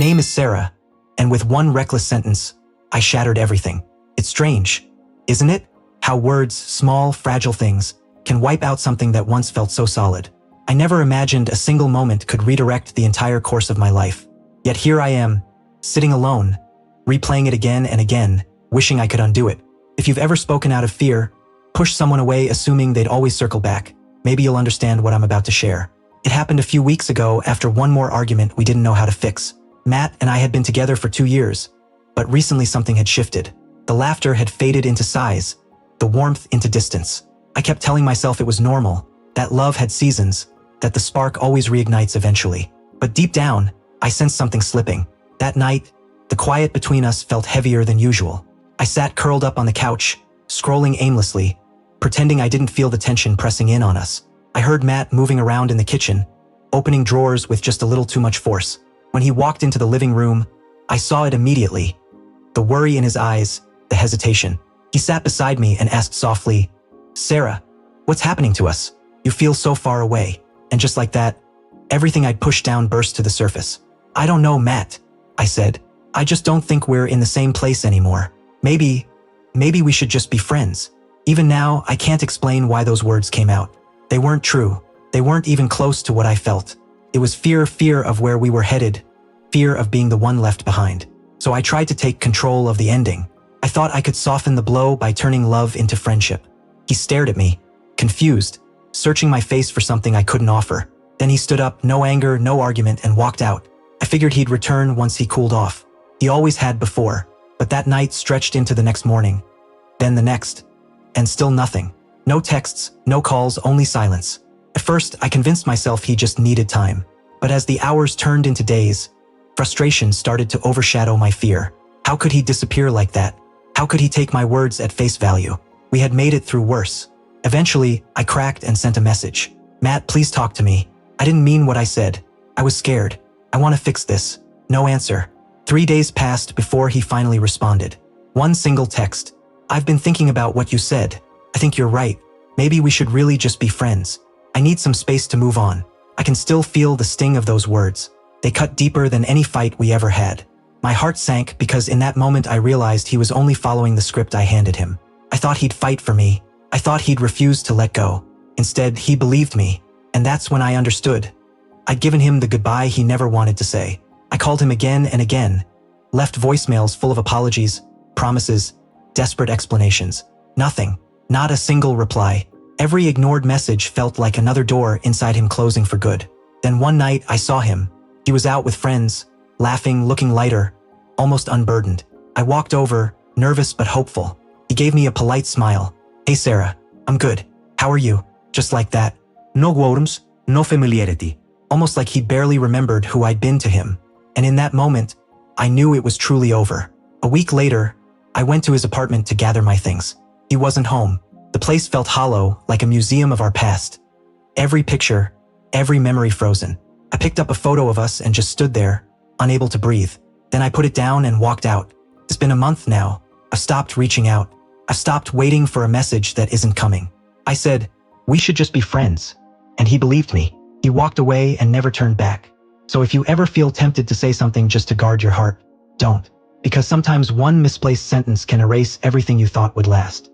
name is Sarah, and with one reckless sentence, I shattered everything. It's strange, isn't it? How words, small, fragile things, can wipe out something that once felt so solid. I never imagined a single moment could redirect the entire course of my life. Yet here I am, sitting alone, replaying it again and again, wishing I could undo it. If you've ever spoken out of fear, pushed someone away assuming they'd always circle back, maybe you'll understand what I'm about to share. It happened a few weeks ago after one more argument we didn't know how to fix. Matt and I had been together for 2 years, but recently something had shifted. The laughter had faded into size, the warmth into distance. I kept telling myself it was normal, that love had seasons, that the spark always reignites eventually. But deep down, I sensed something slipping. That night, the quiet between us felt heavier than usual. I sat curled up on the couch, scrolling aimlessly, pretending I didn't feel the tension pressing in on us. I heard Matt moving around in the kitchen, opening drawers with just a little too much force. When he walked into the living room, I saw it immediately. The worry in his eyes, the hesitation. He sat beside me and asked softly, "Sarah, what's happening to us? You feel so far away." And just like that, everything I'd pushed down burst to the surface. "I don't know, Matt," I said. "I just don't think we're in the same place anymore. Maybe we should just be friends." Even now, I can't explain why those words came out. They weren't true. They weren't even close to what I felt. It was fear of where we were headed, fear of being the one left behind. So I tried to take control of the ending. I thought I could soften the blow by turning love into friendship. He stared at me, confused, searching my face for something I couldn't offer. Then he stood up, no anger, no argument, and walked out. I figured he'd return once he cooled off. He always had before, but that night stretched into the next morning, then the next, and still nothing. No texts, no calls, only silence. At first, I convinced myself he just needed time. But as the hours turned into days, frustration started to overshadow my fear. How could he disappear like that? How could he take my words at face value? We had made it through worse. Eventually, I cracked and sent a message. "Matt, please talk to me. I didn't mean what I said. I was scared. I want to fix this." No answer. 3 days passed before he finally responded. One single text. "I've been thinking about what you said. I think you're right. Maybe we should really just be friends. I need some space to move on." I can still feel the sting of those words. They cut deeper than any fight we ever had. My heart sank because in that moment I realized he was only following the script I handed him. I thought he'd fight for me. I thought he'd refuse to let go. Instead, he believed me, and that's when I understood. I'd given him the goodbye he never wanted to say. I called him again and again, left voicemails full of apologies, promises, desperate explanations. Nothing, not a single reply. Every ignored message felt like another door inside him closing for good. Then one night I saw him. He was out with friends, laughing, looking lighter, almost unburdened. I walked over, nervous but hopeful. He gave me a polite smile. "Hey Sarah, I'm good. How are you?" Just like that. No words, no familiarity. Almost like he barely remembered who I'd been to him. And in that moment, I knew it was truly over. A week later, I went to his apartment to gather my things. He wasn't home. The place felt hollow, like a museum of our past. Every picture, every memory frozen. I picked up a photo of us and just stood there, unable to breathe. Then I put it down and walked out. It's been a month now. I've stopped reaching out. I've stopped waiting for a message that isn't coming. I said, "We should just be friends." And he believed me. He walked away and never turned back. So if you ever feel tempted to say something just to guard your heart, don't. Because sometimes one misplaced sentence can erase everything you thought would last.